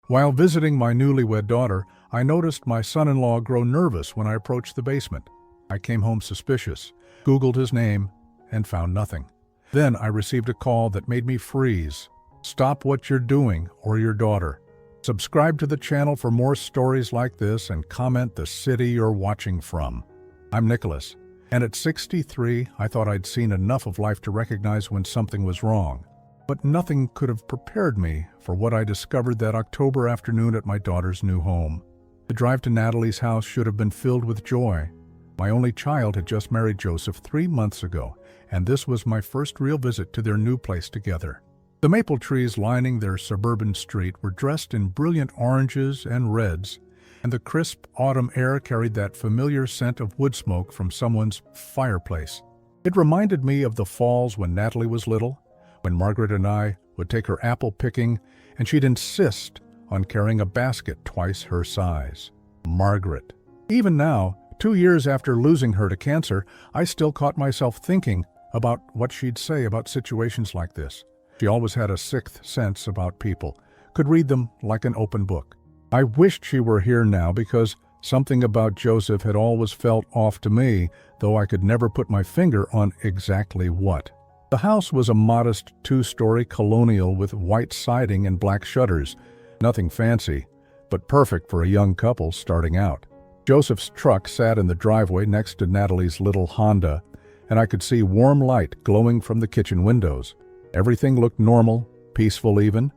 While visiting my newlywed daughter, I noticed my son-in-law grow nervous when I approached the basement. I came home suspicious, Googled his name, and found nothing. Then I received a call that made me freeze. Stop what you're doing, or your daughter. Subscribe to the channel for more stories like this and comment the city you're watching from. I'm Nicholas, and at 63, I thought I'd seen enough of life to recognize when something was wrong. But nothing could have prepared me for what I discovered that October afternoon at my daughter's new home. The drive to Natalie's house should have been filled with joy. My only child had just married Joseph 3 months ago, and this was my first real visit to their new place together. The maple trees lining their suburban street were dressed in brilliant oranges and reds, and the crisp autumn air carried that familiar scent of wood smoke from someone's fireplace. It reminded me of the falls when Natalie was little, when Margaret and I would take her apple picking, and she'd insist on carrying a basket twice her size. Margaret. Even now, 2 years after losing her to cancer, I still caught myself thinking about what she'd say about situations like this. She always had a sixth sense about people, could read them like an open book. I wished she were here now because something about Joseph had always felt off to me, though I could never put my finger on exactly what. The house was a modest 2-story colonial with white siding and black shutters. Nothing fancy, but perfect for a young couple starting out. Joseph's truck sat in the driveway next to Natalie's little Honda, and I could see warm light glowing from the kitchen windows. Everything looked normal, peaceful even.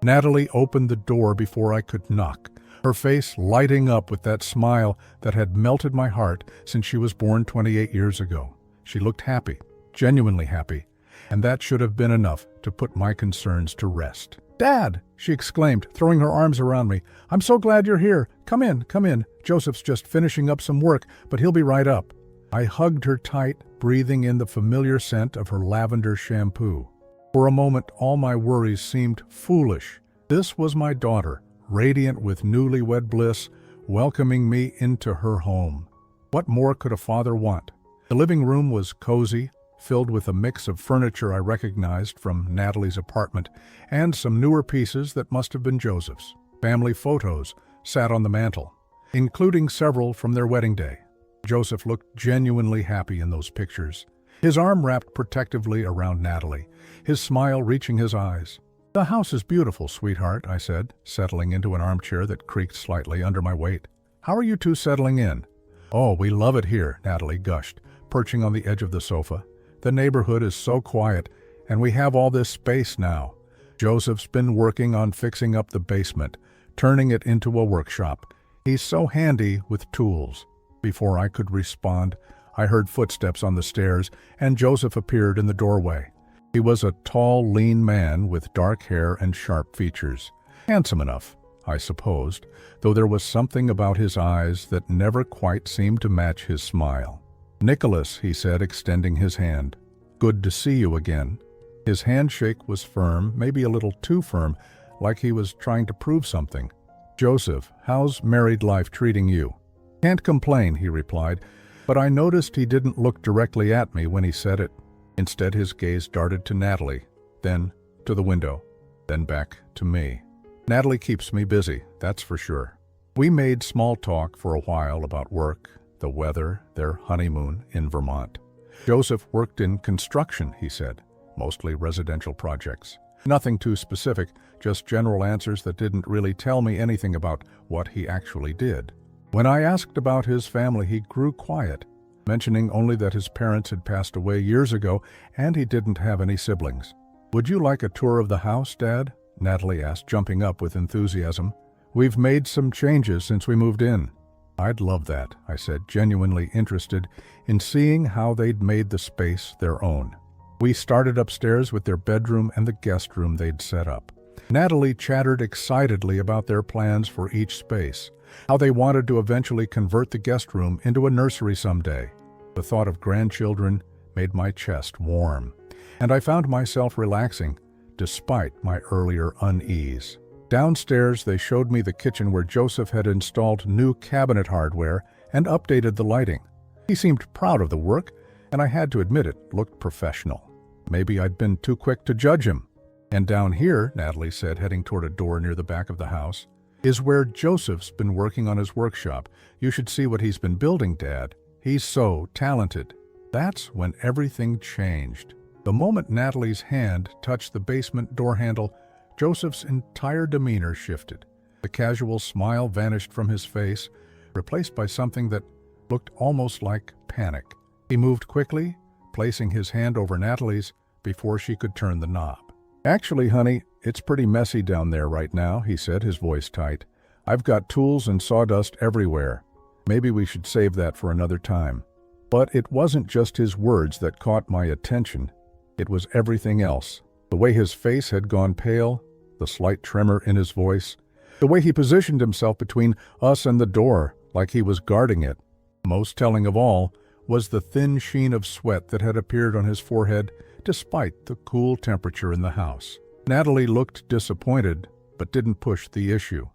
Natalie opened the door before I could knock, her face lighting up with that smile that had melted my heart since she was born 28 years ago. She looked happy, genuinely happy, and that should have been enough to put my concerns to rest. "Dad!" she exclaimed, throwing her arms around me. "I'm so glad you're here. Come in, come in. Joseph's just finishing up some work, but he'll be right up." I hugged her tight, breathing in the familiar scent of her lavender shampoo. For a moment, all my worries seemed foolish. This was my daughter, radiant with newlywed bliss, welcoming me into her home. What more could a father want? The living room was cozy, filled with a mix of furniture I recognized from Natalie's apartment and some newer pieces that must have been Joseph's. Family photos sat on the mantel, including several from their wedding day. Joseph looked genuinely happy in those pictures, his arm wrapped protectively around Natalie, his smile reaching his eyes. "The house is beautiful, sweetheart," I said, settling into an armchair that creaked slightly under my weight. "How are you two settling in?" "Oh, we love it here," Natalie gushed, perching on the edge of the sofa. "The neighborhood is so quiet, and we have all this space now. Joseph's been working on fixing up the basement, turning it into a workshop. He's so handy with tools." Before I could respond, I heard footsteps on the stairs, and Joseph appeared in the doorway. He was a tall, lean man with dark hair and sharp features. Handsome enough, I supposed, though there was something about his eyes that never quite seemed to match his smile. "Nicholas," he said, extending his hand. "Good to see you again." His handshake was firm, maybe a little too firm, like he was trying to prove something. "Joseph, how's married life treating you?" "Can't complain," he replied, but I noticed he didn't look directly at me when he said it. Instead, his gaze darted to Natalie, then to the window, then back to me. Natalie keeps me busy, that's for sure. We made small talk for a while about work, the weather, their honeymoon in Vermont. Joseph worked in construction, he said, mostly residential projects. Nothing too specific, just general answers that didn't really tell me anything about what he actually did. When I asked about his family, he grew quiet, mentioning only that his parents had passed away years ago and he didn't have any siblings. "Would you like a tour of the house, Dad?" Natalie asked, jumping up with enthusiasm. "We've made some changes since we moved in." "I'd love that," I said, genuinely interested in seeing how they'd made the space their own. We started upstairs with their bedroom and the guest room they'd set up. Natalie chattered excitedly about their plans for each space, how they wanted to eventually convert the guest room into a nursery someday. The thought of grandchildren made my chest warm, and I found myself relaxing despite my earlier unease. Downstairs, they showed me the kitchen where Joseph had installed new cabinet hardware and updated the lighting. He seemed proud of the work, and I had to admit it looked professional. Maybe I'd been too quick to judge him. "And down here," Natalie said, heading toward a door near the back of the house, is where Joseph's been working on his workshop. You should see what he's been building, Dad. He's so talented." That's when everything changed. The moment Natalie's hand touched the basement door handle, Joseph's entire demeanor shifted. The casual smile vanished from his face, replaced by something that looked almost like panic. He moved quickly, placing his hand over Natalie's before she could turn the knob. "Actually, honey, it's pretty messy down there right now," he said, his voice tight. "I've got tools and sawdust everywhere. Maybe we should save that for another time." But it wasn't just his words that caught my attention. It was everything else. The way his face had gone pale, the slight tremor in his voice, the way he positioned himself between us and the door, like he was guarding it. Most telling of all was the thin sheen of sweat that had appeared on his forehead despite the cool temperature in the house. Natalie looked disappointed, but didn't push the issue.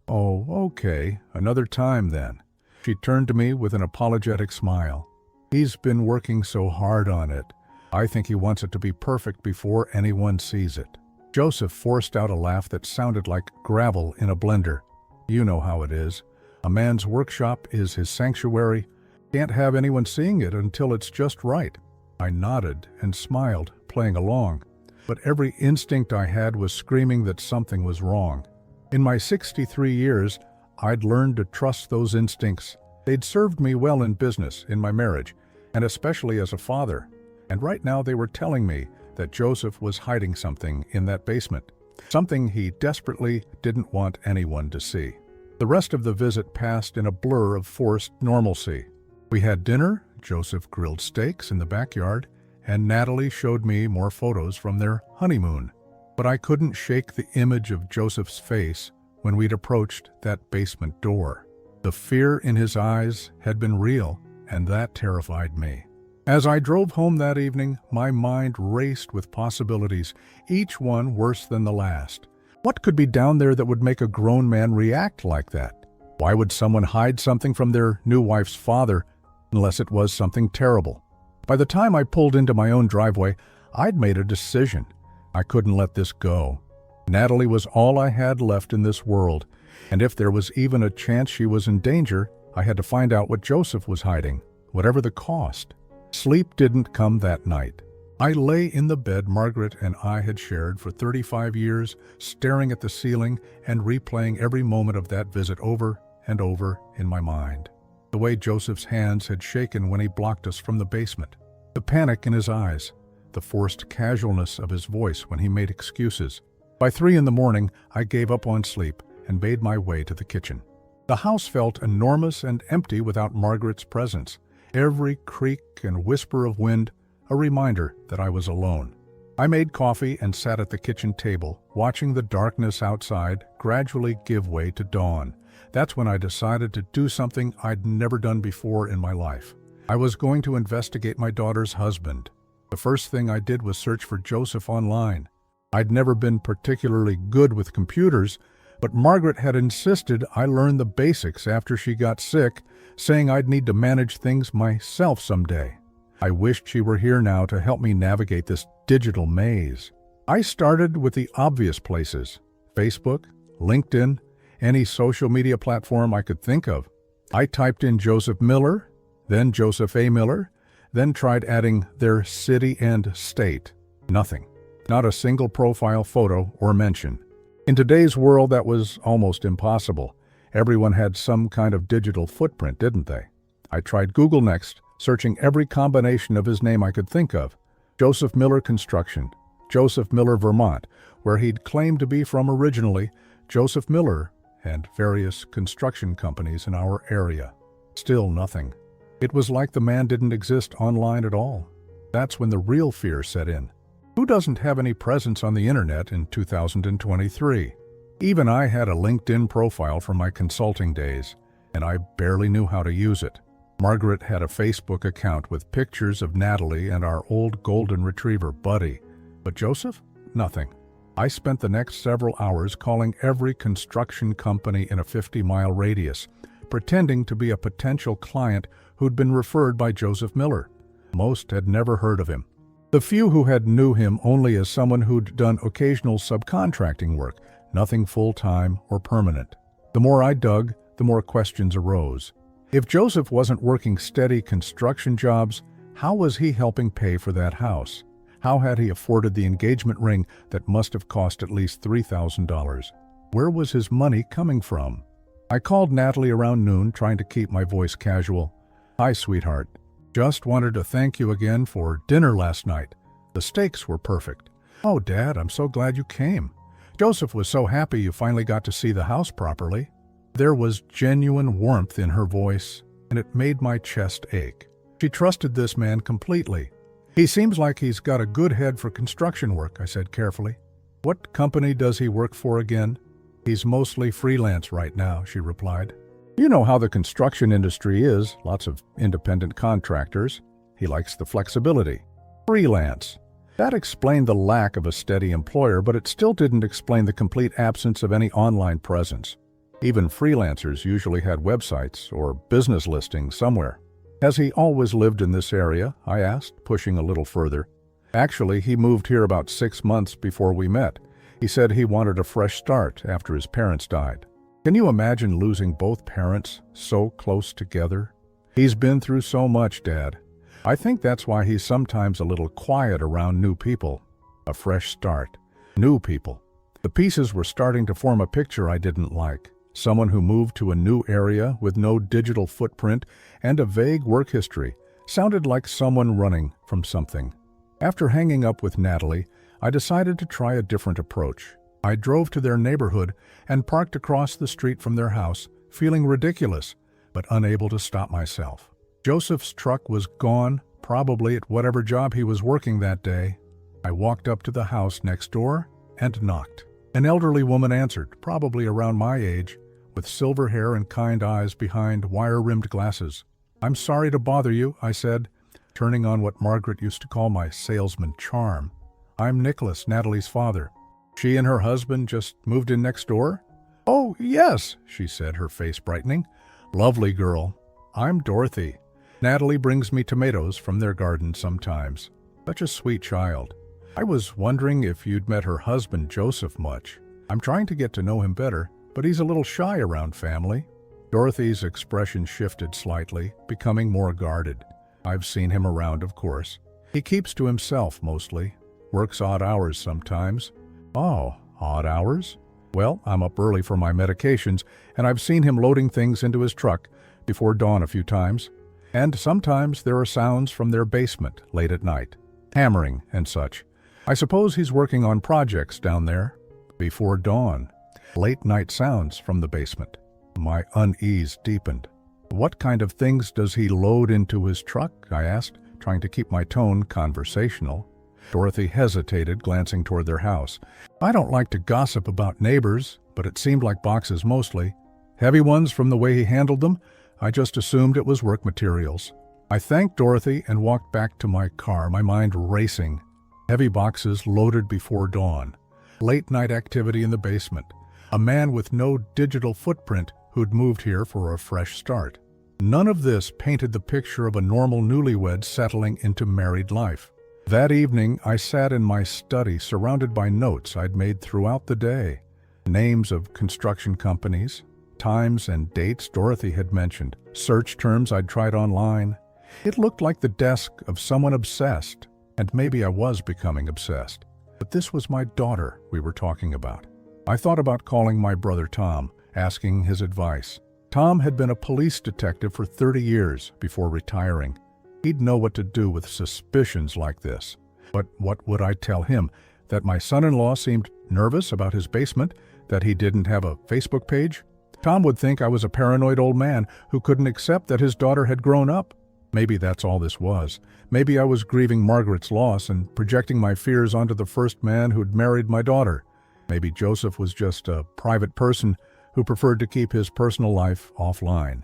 "Oh, okay, another time then." She turned to me with an apologetic smile. "He's been working so hard on it. I think he wants it to be perfect before anyone sees it." Joseph forced out a laugh that sounded like gravel in a blender. "You know how it is. A man's workshop is his sanctuary. Can't have anyone seeing it until it's just right." I nodded and smiled, playing along. But every instinct I had was screaming that something was wrong. In my 63 years, I'd learned to trust those instincts. They'd served me well in business, in my marriage, and especially as a father. And right now they were telling me that Joseph was hiding something in that basement. Something he desperately didn't want anyone to see. The rest of the visit passed in a blur of forced normalcy. We had dinner, Joseph grilled steaks in the backyard, and Natalie showed me more photos from their honeymoon. But I couldn't shake the image of Joseph's face when we'd approached that basement door. The fear in his eyes had been real, and that terrified me. As I drove home that evening, my mind raced with possibilities, each one worse than the last. What could be down there that would make a grown man react like that? Why would someone hide something from their new wife's father unless it was something terrible? By the time I pulled into my own driveway, I'd made a decision. I couldn't let this go. Natalie was all I had left in this world, and if there was even a chance she was in danger, I had to find out what Joseph was hiding, whatever the cost. Sleep didn't come that night. I lay in the bed Margaret and I had shared for 35 years, staring at the ceiling and replaying every moment of that visit over and over in my mind. The way Joseph's hands had shaken when he blocked us from the basement, the panic in his eyes, the forced casualness of his voice when he made excuses. By 3 a.m, I gave up on sleep and made my way to the kitchen. The house felt enormous and empty without Margaret's presence. Every creak and whisper of wind, a reminder that I was alone. I made coffee and sat at the kitchen table, watching the darkness outside gradually give way to dawn. That's when I decided to do something I'd never done before in my life. I was going to investigate my daughter's husband. The first thing I did was search for Joseph online. I'd never been particularly good with computers, but Margaret had insisted I learn the basics after she got sick, saying I'd need to manage things myself someday. I wished she were here now to help me navigate this digital maze. I started with the obvious places: Facebook, LinkedIn, any social media platform I could think of. I typed in Joseph Miller, then Joseph A. Miller, then tried adding their city and state. Nothing. Not a single profile photo or mention. In today's world, that was almost impossible. Everyone had some kind of digital footprint, didn't they? I tried Google next, searching every combination of his name I could think of. Joseph Miller Construction, Joseph Miller, Vermont, where he'd claimed to be from originally, Joseph Miller, and various construction companies in our area. Still nothing. It was like the man didn't exist online at all. That's when the real fear set in. Who doesn't have any presence on the internet in 2023? Even I had a LinkedIn profile from my consulting days, and I barely knew how to use it. Margaret had a Facebook account with pictures of Natalie and our old golden retriever, Buddy. But Joseph? Nothing. I spent the next several hours calling every construction company in a 50-mile radius, pretending to be a potential client who'd been referred by Joseph Miller. Most had never heard of him. The few who had knew him only as someone who'd done occasional subcontracting work, nothing full-time or permanent. The more I dug, the more questions arose. If Joseph wasn't working steady construction jobs, how was he helping pay for that house? How had he afforded the engagement ring that must have cost at least $3,000? Where was his money coming from? I called Natalie around noon, trying to keep my voice casual. "Hi, sweetheart. Just wanted to thank you again for dinner last night. The steaks were perfect." "Oh, Dad, I'm so glad you came. Joseph was so happy you finally got to see the house properly." There was genuine warmth in her voice, and it made my chest ache. She trusted this man completely. "He seems like he's got a good head for construction work," I said carefully. "What company does he work for again?" "He's mostly freelance right now," she replied. "You know how the construction industry is, lots of independent contractors. He likes the flexibility." Freelance. That explained the lack of a steady employer, but it still didn't explain the complete absence of any online presence. Even freelancers usually had websites or business listings somewhere. "Has he always lived in this area?" I asked, pushing a little further. "Actually, he moved here about 6 months before we met. He said he wanted a fresh start after his parents died." Can you imagine losing both parents so close together? "He's been through so much, Dad. I think that's why he's sometimes a little quiet around new people." A fresh start. New people. The pieces were starting to form a picture I didn't like. Someone who moved to a new area with no digital footprint and a vague work history. Sounded like someone running from something. After hanging up with Natalie, I decided to try a different approach. I drove to their neighborhood and parked across the street from their house, feeling ridiculous, but unable to stop myself. Joseph's truck was gone, probably at whatever job he was working that day. I walked up to the house next door and knocked. An elderly woman answered, probably around my age, with silver hair and kind eyes behind wire-rimmed glasses. "I'm sorry to bother you," I said, turning on what Margaret used to call my salesman charm. "I'm Nicholas, Natalie's father. She and her husband just moved in next door?" "Oh, yes," she said, her face brightening. "Lovely girl. I'm Dorothy. Natalie brings me tomatoes from their garden sometimes. Such a sweet child. I was wondering if you'd met her husband, Joseph, much. I'm trying to get to know him better, but he's a little shy around family." Dorothy's expression shifted slightly, becoming more guarded. "I've seen him around, of course. He keeps to himself mostly. Works odd hours sometimes." "Oh, odd hours?" "Well, I'm up early for my medications, and I've seen him loading things into his truck before dawn a few times. And sometimes there are sounds from their basement late at night. Hammering and such. I suppose he's working on projects down there. Before dawn. Late-night sounds from the basement." My unease deepened. "What kind of things does he load into his truck?" I asked, trying to keep my tone conversational. Dorothy hesitated, glancing toward their house. "I don't like to gossip about neighbors, but it seemed like boxes mostly. Heavy ones from the way he handled them. I just assumed it was work materials." I thanked Dorothy and walked back to my car, my mind racing. Heavy boxes loaded before dawn. Late-night activity in the basement. A man with no digital footprint who'd moved here for a fresh start. None of this painted the picture of a normal newlywed settling into married life. That evening, I sat in my study surrounded by notes I'd made throughout the day. Names of construction companies, times and dates Dorothy had mentioned, search terms I'd tried online. It looked like the desk of someone obsessed, and maybe I was becoming obsessed. But this was my daughter we were talking about. I thought about calling my brother Tom, asking his advice. Tom had been a police detective for 30 years before retiring. He'd know what to do with suspicions like this. But what would I tell him? That my son-in-law seemed nervous about his basement? That he didn't have a Facebook page? Tom would think I was a paranoid old man who couldn't accept that his daughter had grown up. Maybe that's all this was. Maybe I was grieving Margaret's loss and projecting my fears onto the first man who'd married my daughter. Maybe Joseph was just a private person who preferred to keep his personal life offline.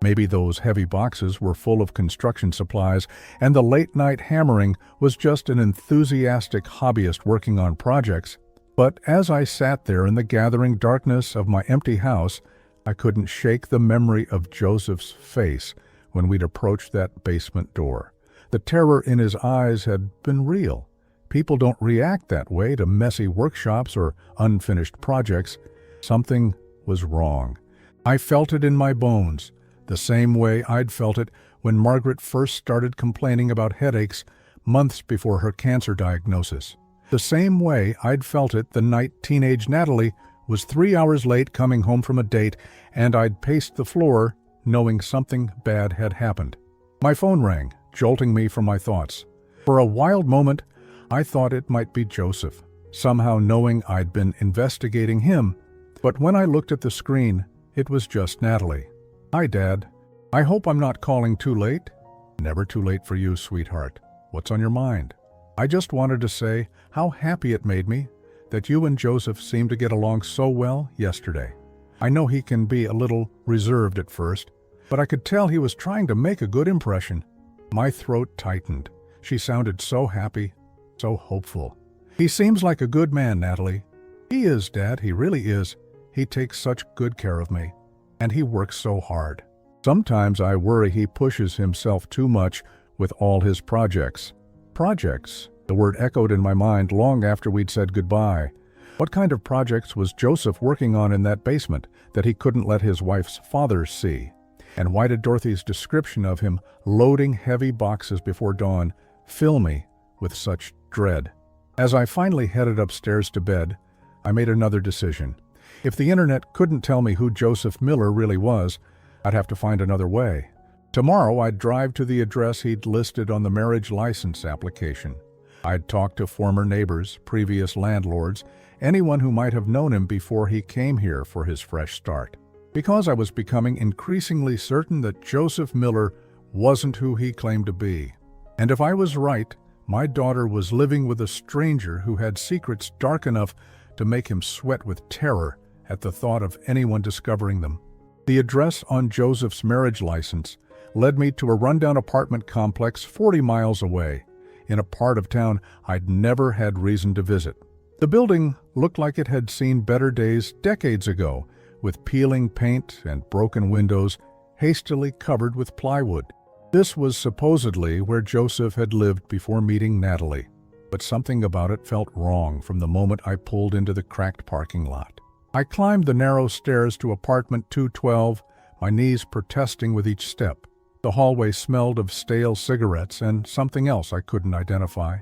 Maybe those heavy boxes were full of construction supplies, and the late-night hammering was just an enthusiastic hobbyist working on projects. But as I sat there in the gathering darkness of my empty house, I couldn't shake the memory of Joseph's face when we'd approached that basement door. The terror in his eyes had been real. People don't react that way to messy workshops or unfinished projects. Something was wrong. I felt it in my bones, the same way I'd felt it when Margaret first started complaining about headaches months before her cancer diagnosis. The same way I'd felt it the night teenage Natalie was 3 hours late coming home from a date, and I'd paced the floor knowing something bad had happened. My phone rang, jolting me from my thoughts. For a wild moment, I thought it might be Joseph, somehow knowing I'd been investigating him. But when I looked at the screen, it was just Natalie. "Hi, Dad. I hope I'm not calling too late." "Never too late for you, sweetheart. What's on your mind?" "I just wanted to say how happy it made me that you and Joseph seemed to get along so well yesterday. I know he can be a little reserved at first, but I could tell he was trying to make a good impression." My throat tightened. She sounded so happy, so hopeful. "He seems like a good man, Natalie." "He is, Dad. He really is. He takes such good care of me. And he works so hard. Sometimes I worry he pushes himself too much with all his projects." Projects? The word echoed in my mind long after we'd said goodbye. What kind of projects was Joseph working on in that basement that he couldn't let his wife's father see? And why did Dorothy's description of him loading heavy boxes before dawn fill me with such dread? As I finally headed upstairs to bed, I made another decision. If the internet couldn't tell me who Joseph Miller really was, I'd have to find another way. Tomorrow I'd drive to the address he'd listed on the marriage license application. I'd talk to former neighbors, previous landlords, anyone who might have known him before he came here for his fresh start. Because I was becoming increasingly certain that Joseph Miller wasn't who he claimed to be. And if I was right, my daughter was living with a stranger who had secrets dark enough to make him sweat with terror at the thought of anyone discovering them. The address on Joseph's marriage license led me to a rundown apartment complex 40 miles away, in a part of town I'd never had reason to visit. The building looked like it had seen better days decades ago, with peeling paint and broken windows hastily covered with plywood. This was supposedly where Joseph had lived before meeting Natalie, but something about it felt wrong from the moment I pulled into the cracked parking lot. I climbed the narrow stairs to apartment 212, my knees protesting with each step. The hallway smelled of stale cigarettes and something else I couldn't identify.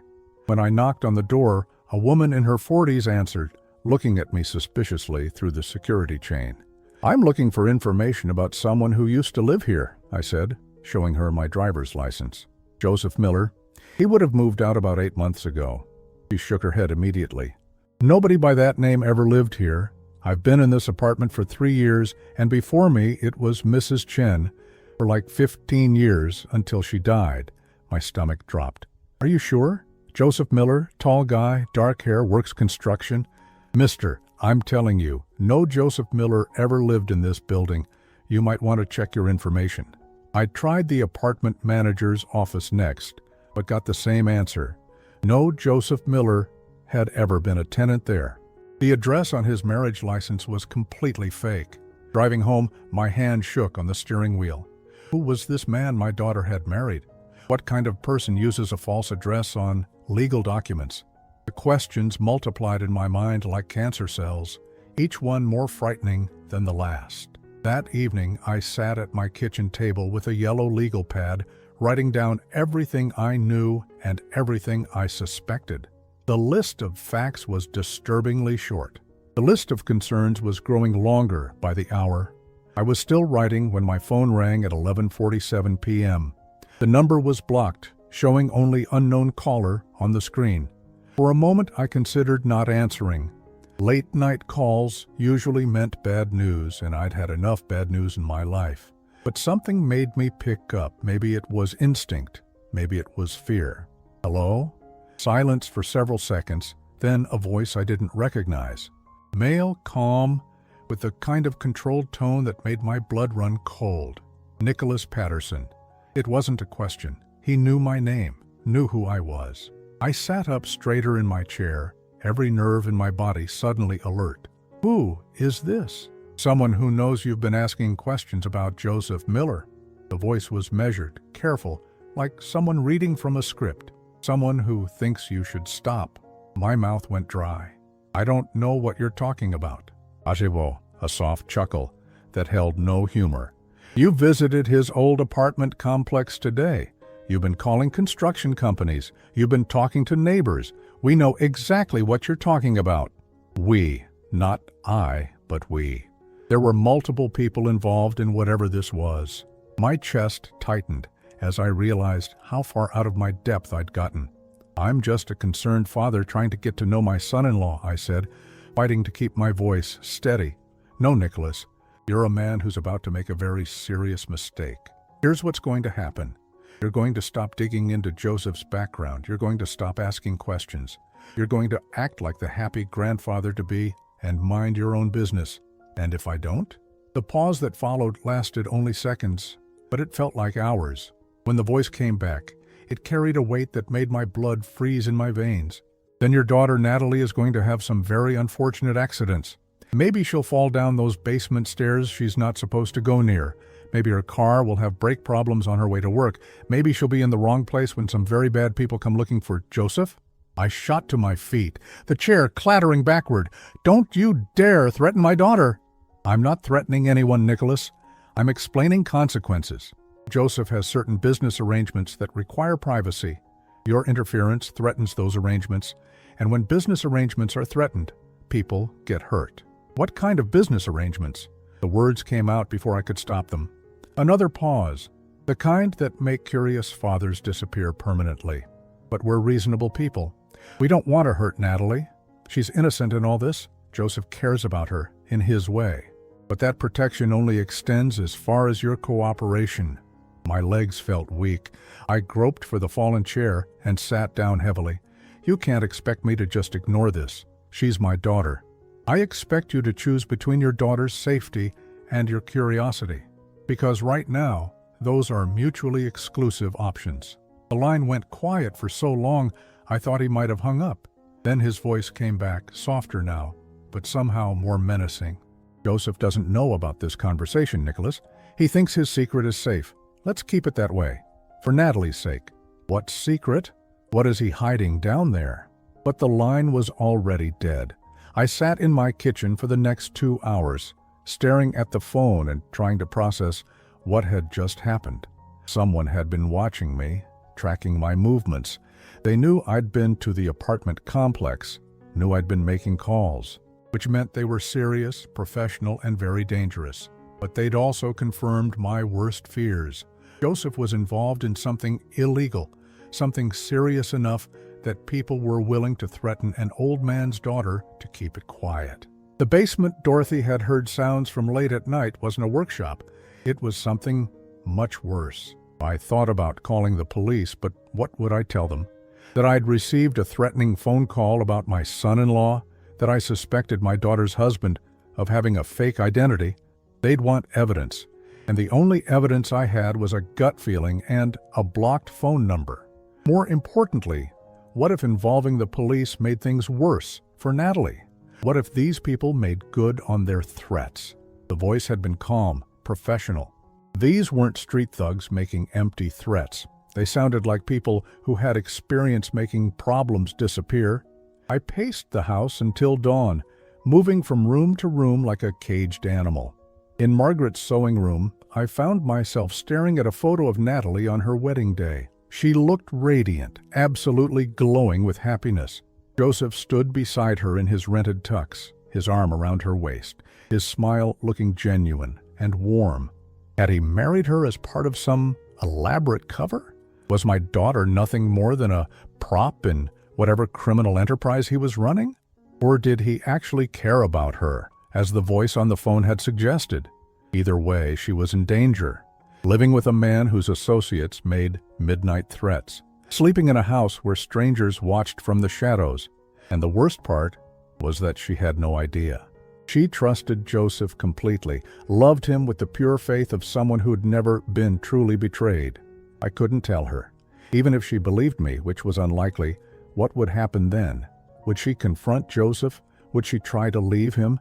When I knocked on the door, a woman in her 40s answered, looking at me suspiciously through the security chain. "I'm looking for information about someone who used to live here," I said, showing her my driver's license. "Joseph Miller. He would have moved out about 8 months ago." She shook her head immediately. "Nobody by that name ever lived here. I've been in this apartment for 3 years, and before me it was Mrs. Chen for like 15 years until she died." My stomach dropped. "Are you sure? Joseph Miller, tall guy, dark hair, works construction." "Mister, I'm telling you, no Joseph Miller ever lived in this building. You might want to check your information." I tried the apartment manager's office next, but got the same answer. No Joseph Miller had ever been a tenant there. The address on his marriage license was completely fake. Driving home, my hand shook on the steering wheel. Who was this man my daughter had married? What kind of person uses a false address on legal documents? The questions multiplied in my mind like cancer cells, each one more frightening than the last. That evening, I sat at my kitchen table with a yellow legal pad, writing down everything I knew and everything I suspected. The list of facts was disturbingly short. The list of concerns was growing longer by the hour. I was still writing when my phone rang at 11:47 p.m. The number was blocked, showing only unknown caller on the screen. For a moment, I considered not answering. Late-night calls usually meant bad news, and I'd had enough bad news in my life. But something made me pick up. Maybe it was instinct. Maybe it was fear. "Hello?" Silence for several seconds, then a voice I didn't recognize. Male, calm, with the kind of controlled tone that made my blood run cold. Nicholas Patterson. It wasn't a question. He knew my name, knew who I was. I sat up straighter in my chair, every nerve in my body suddenly alert. "Who is this?" "Someone who knows you've been asking questions about Joseph Miller." The voice was measured, careful, like someone reading from a script. "Someone who thinks you should stop." My mouth went dry. "I don't know what you're talking about." "Ajevo," a soft chuckle. that held no humor. "You visited his old apartment complex today. You've been calling construction companies. You've been talking to neighbors. We know exactly what you're talking about." We, not I, but we. There were multiple people involved in whatever this was. My chest tightened as I realized how far out of my depth I'd gotten. "I'm just a concerned father trying to get to know my son-in-law," I said, fighting to keep my voice steady. "No, Nicholas, you're a man who's about to make a very serious mistake. Here's what's going to happen. You're going to stop digging into Joseph's background. You're going to stop asking questions. You're going to act like the happy grandfather-to-be and mind your own business. And if I don't?" The pause that followed lasted only seconds, but it felt like hours. When the voice came back, it carried a weight that made my blood freeze in my veins. "Then your daughter Natalie is going to have some very unfortunate accidents. Maybe she'll fall down those basement stairs she's not supposed to go near. Maybe her car will have brake problems on her way to work. Maybe she'll be in the wrong place when some very bad people come looking for Joseph." I shot to my feet, the chair clattering backward. "Don't you dare threaten my daughter!" "I'm not threatening anyone, Nicholas. I'm explaining consequences. Joseph has certain business arrangements that require privacy. Your interference threatens those arrangements, and when business arrangements are threatened, people get hurt." "What kind of business arrangements?" The words came out before I could stop them. Another pause. "The kind that make curious fathers disappear permanently. But we're reasonable people. We don't want to hurt Natalie. She's innocent in all this. Joseph cares about her in his way. But that protection only extends as far as your cooperation." My legs felt weak. I groped for the fallen chair and sat down heavily. "You can't expect me to just ignore this. She's my daughter. I expect you to choose between your daughter's safety and your curiosity. Because right now, those are mutually exclusive options." The line went quiet for so long, I thought he might have hung up. Then his voice came back, softer now, but somehow more menacing. "Joseph doesn't know about this conversation, Nicholas. He thinks his secret is safe. Let's keep it that way. For Natalie's sake." "What secret? What is he hiding down there?" But the line was already dead. I sat in my kitchen for the next 2 hours, staring at the phone and trying to process what had just happened. Someone had been watching me, tracking my movements. They knew I'd been to the apartment complex, knew I'd been making calls, which meant they were serious, professional, and very dangerous. But they'd also confirmed my worst fears. Joseph was involved in something illegal, something serious enough that people were willing to threaten an old man's daughter to keep it quiet. The basement Dorothy had heard sounds from late at night wasn't a workshop. It was something much worse. I thought about calling the police, but what would I tell them? That I'd received a threatening phone call about my son-in-law? That I suspected my daughter's husband of having a fake identity? They'd want evidence, and the only evidence I had was a gut feeling and a blocked phone number. More importantly, what if involving the police made things worse for Natalie? What if these people made good on their threats? The voice had been calm, professional. These weren't street thugs making empty threats. They sounded like people who had experience making problems disappear. I paced the house until dawn, moving from room to room like a caged animal. In Margaret's sewing room, I found myself staring at a photo of Natalie on her wedding day. She looked radiant, absolutely glowing with happiness. Joseph stood beside her in his rented tux, his arm around her waist, his smile looking genuine and warm. Had he married her as part of some elaborate cover? Was my daughter nothing more than a prop in whatever criminal enterprise he was running? Or did he actually care about her, as the voice on the phone had suggested? Either way, she was in danger, living with a man whose associates made midnight threats, sleeping in a house where strangers watched from the shadows, and the worst part was that she had no idea. She trusted Joseph completely, loved him with the pure faith of someone who'd never been truly betrayed. I couldn't tell her. Even if she believed me, which was unlikely, what would happen then? Would she confront Joseph? Would she try to leave him?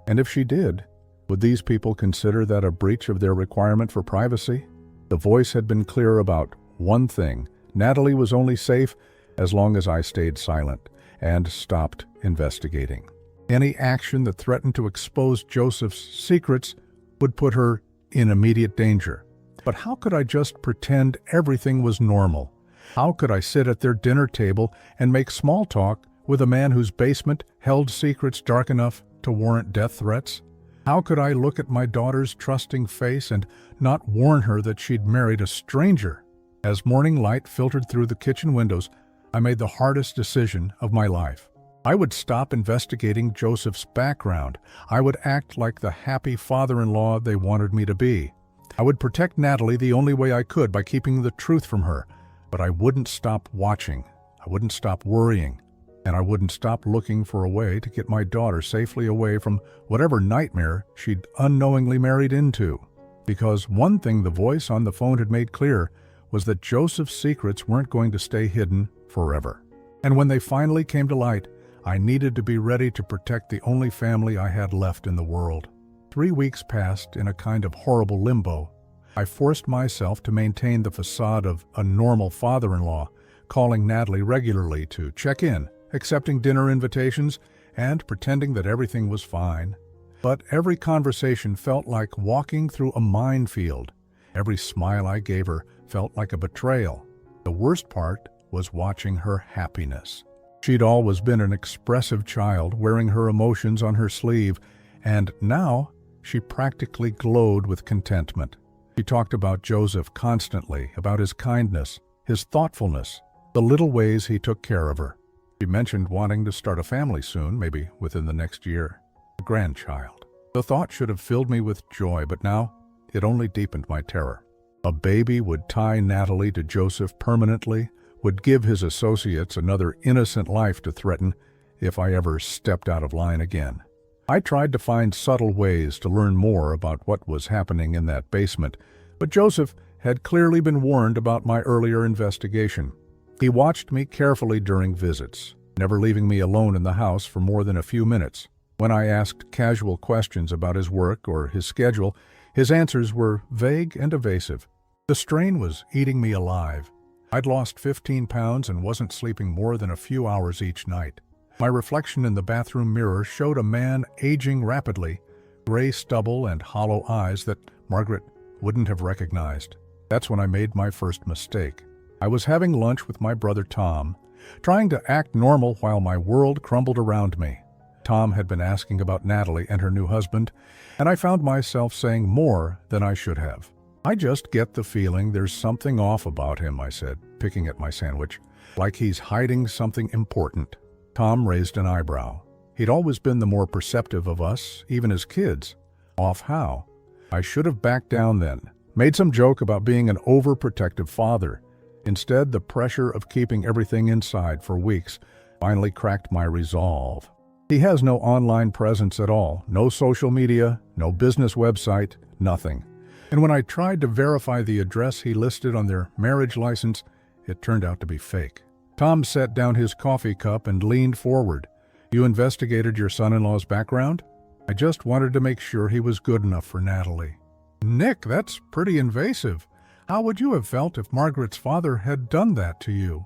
And if she did, would these people consider that a breach of their requirement for privacy? The voice had been clear about one thing. Natalie was only safe as long as I stayed silent and stopped investigating. Any action that threatened to expose Joseph's secrets would put her in immediate danger. But how could I just pretend everything was normal? How could I sit at their dinner table and make small talk with a man whose basement held secrets dark enough to warrant death threats? How could I look at my daughter's trusting face and not warn her that she'd married a stranger? As morning light filtered through the kitchen windows, I made the hardest decision of my life. I would stop investigating Joseph's background. I would act like the happy father-in-law they wanted me to be. I would protect Natalie the only way I could by keeping the truth from her. But I wouldn't stop watching. I wouldn't stop worrying. And I wouldn't stop looking for a way to get my daughter safely away from whatever nightmare she'd unknowingly married into. Because one thing the voice on the phone had made clear was that Joseph's secrets weren't going to stay hidden forever. And when they finally came to light, I needed to be ready to protect the only family I had left in the world. 3 weeks passed in a kind of horrible limbo. I forced myself to maintain the facade of a normal father-in-law, calling Natalie regularly to check in, accepting dinner invitations, and pretending that everything was fine. But every conversation felt like walking through a minefield. Every smile I gave her felt like a betrayal. The worst part was watching her happiness. She'd always been an expressive child, wearing her emotions on her sleeve, and now she practically glowed with contentment. She talked about Joseph constantly, about his kindness, his thoughtfulness, the little ways he took care of her. She mentioned wanting to start a family soon, maybe within the next year. A grandchild. The thought should have filled me with joy, but now it only deepened my terror. A baby would tie Natalie to Joseph permanently, would give his associates another innocent life to threaten if I ever stepped out of line again. I tried to find subtle ways to learn more about what was happening in that basement, but Joseph had clearly been warned about my earlier investigation. He watched me carefully during visits, never leaving me alone in the house for more than a few minutes. When I asked casual questions about his work or his schedule, his answers were vague and evasive. The strain was eating me alive. I'd lost 15 pounds and wasn't sleeping more than a few hours each night. My reflection in the bathroom mirror showed a man aging rapidly, gray stubble and hollow eyes that Margaret wouldn't have recognized. That's when I made my first mistake. I was having lunch with my brother Tom, trying to act normal while my world crumbled around me. Tom had been asking about Natalie and her new husband, and I found myself saying more than I should have. "I just get the feeling there's something off about him," I said, picking at my sandwich, "like he's hiding something important." Tom raised an eyebrow. He'd always been the more perceptive of us, even as kids. Off how? I should have backed down then, made some joke about being an overprotective father. Instead, the pressure of keeping everything inside for weeks finally cracked my resolve. He has no online presence at all, no social media, no business website, nothing. And when I tried to verify the address he listed on their marriage license, it turned out to be fake. Tom set down his coffee cup and leaned forward. "You investigated your son-in-law's background?" "I just wanted to make sure he was good enough for Natalie." "Nick, that's pretty invasive. How would you have felt if Margaret's father had done that to you?"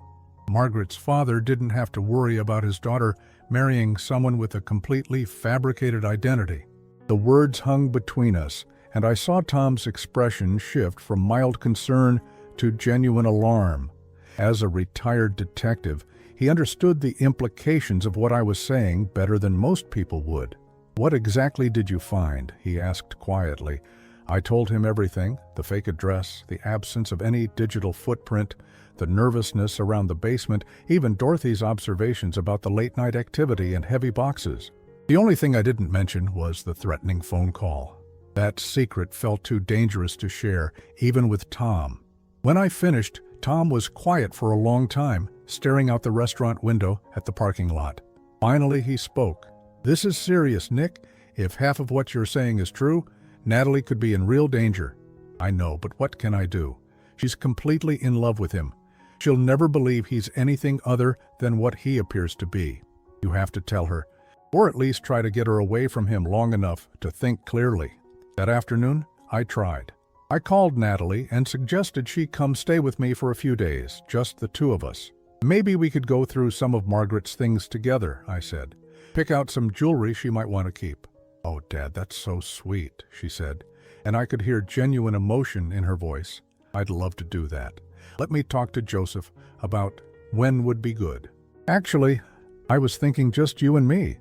Margaret's father didn't have to worry about his daughter marrying someone with a completely fabricated identity. The words hung between us, and I saw Tom's expression shift from mild concern to genuine alarm. As a retired detective, he understood the implications of what I was saying better than most people would. "What exactly did you find?" he asked quietly. I told him everything: the fake address, the absence of any digital footprint, the nervousness around the basement, even Dorothy's observations about the late-night activity and heavy boxes. The only thing I didn't mention was the threatening phone call. That secret felt too dangerous to share, even with Tom. When I finished, Tom was quiet for a long time, staring out the restaurant window at the parking lot. Finally, he spoke. "This is serious, Nick. If half of what you're saying is true, Natalie could be in real danger." "I know, but what can I do? She's completely in love with him. She'll never believe he's anything other than what he appears to be. You have to tell her, or at least try to get her away from him long enough to think clearly." That afternoon, I tried. I called Natalie and suggested she come stay with me for a few days, just the two of us. "Maybe we could go through some of Margaret's things together," I said. "Pick out some jewelry she might want to keep." "Oh, Dad, that's so sweet," she said. and I could hear genuine emotion in her voice. I'd love to do that. Let me talk to Joseph about when would be good. Actually, I was thinking just you and me.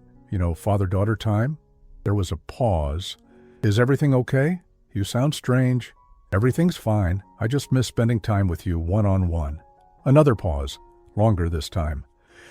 Father-daughter time. There was a pause. Is everything okay? You sound strange. Everything's fine. I just miss spending time with you one-on-one. Another pause. Longer this time.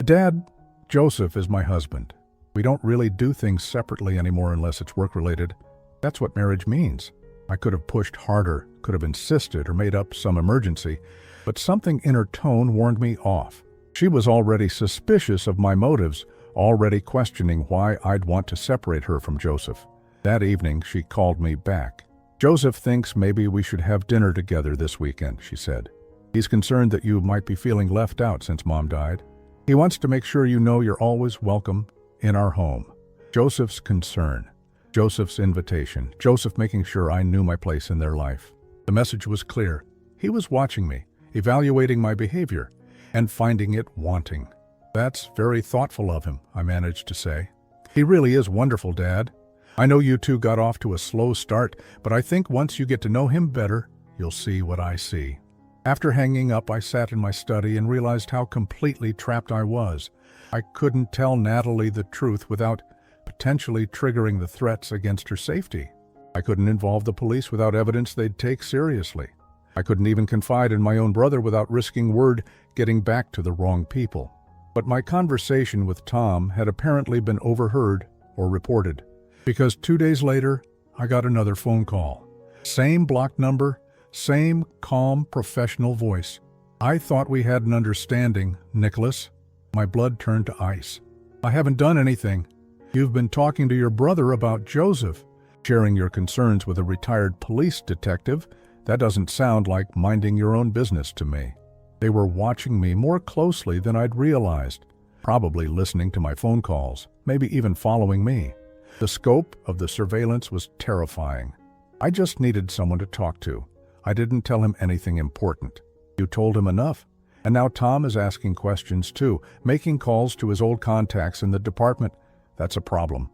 Dad, Joseph is my husband. We don't really do things separately anymore unless it's work-related. That's what marriage means. I could have pushed harder, could have insisted or made up some emergency, but something in her tone warned me off. She was already suspicious of my motives, already questioning why I'd want to separate her from Joseph. That evening, she called me back. Joseph thinks maybe we should have dinner together this weekend, she said. He's concerned that you might be feeling left out since Mom died. He wants to make sure you know you're always welcome in our home. Joseph's concern, Joseph's invitation, Joseph making sure I knew my place in their life. The message was clear. He was watching me, evaluating my behavior, and finding it wanting. That's very thoughtful of him, I managed to say. He really is wonderful, Dad. I know you two got off to a slow start, but I think once you get to know him better, you'll see what I see. After hanging up, I sat in my study and realized how completely trapped I was. I couldn't tell Natalie the truth without potentially triggering the threats against her safety. I couldn't involve the police without evidence they'd take seriously. I couldn't even confide in my own brother without risking word getting back to the wrong people. But my conversation with Tom had apparently been overheard or reported, because 2 days later, I got another phone call. Same blocked number, same calm, professional voice. I thought we had an understanding, Nicholas. My blood turned to ice. I haven't done anything. You've been talking to your brother about Joseph, sharing your concerns with a retired police detective. That doesn't sound like minding your own business to me. They were watching me more closely than I'd realized, probably listening to my phone calls, maybe even following me. The scope of the surveillance was terrifying. I just needed someone to talk to. I didn't tell him anything important. You told him enough. And now Tom is asking questions too, making calls to his old contacts in the department. That's a problem.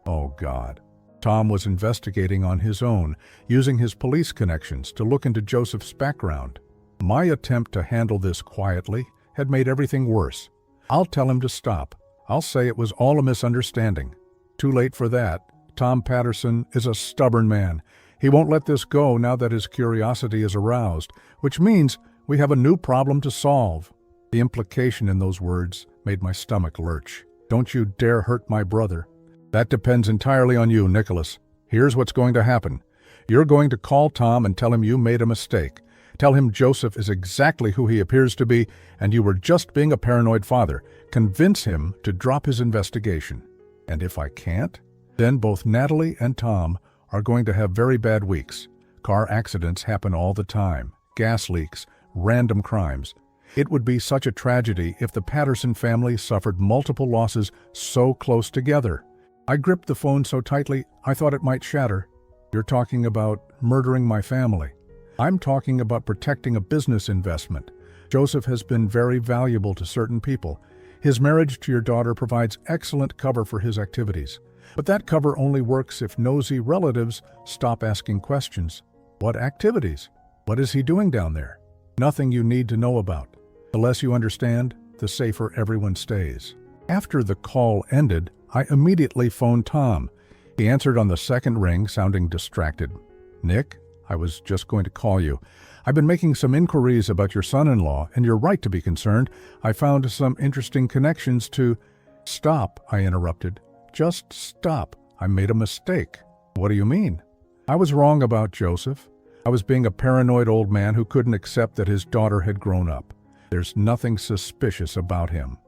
Oh God. Tom was investigating on his own, using his police connections to look into Joseph's background. My attempt to handle this quietly had made everything worse. I'll tell him to stop. I'll say it was all a misunderstanding. Too late for that. Tom Patterson is a stubborn man. He won't let this go now that his curiosity is aroused, which means we have a new problem to solve. The implication in those words made my stomach lurch. Don't you dare hurt my brother. That depends entirely on you, Nicholas. Here's what's going to happen. You're going to call Tom and tell him you made a mistake. Tell him Joseph is exactly who he appears to be, and you were just being a paranoid father. Convince him to drop his investigation. And if I can't, then both Natalie and Tom are going to have very bad weeks. Car accidents happen all the time. Gas leaks, random crimes. It would be such a tragedy if the Patterson family suffered multiple losses so close together. I gripped the phone so tightly I thought it might shatter. You're talking about murdering my family. I'm talking about protecting a business investment. Joseph has been very valuable to certain people. His marriage to your daughter provides excellent cover for his activities. But that cover only works if nosy relatives stop asking questions. What activities? What is he doing down there? Nothing you need to know about. The less you understand, the safer everyone stays. After the call ended, I immediately phoned Tom. He answered on the second ring, sounding distracted. Nick, I was just going to call you. I've been making some inquiries about your son-in-law, and you're right to be concerned. I found some interesting connections to... Stop, I interrupted. Just stop. I made a mistake. What do you mean? I was wrong about Joseph. I was being a paranoid old man who couldn't accept that his daughter had grown up. There's nothing suspicious about him.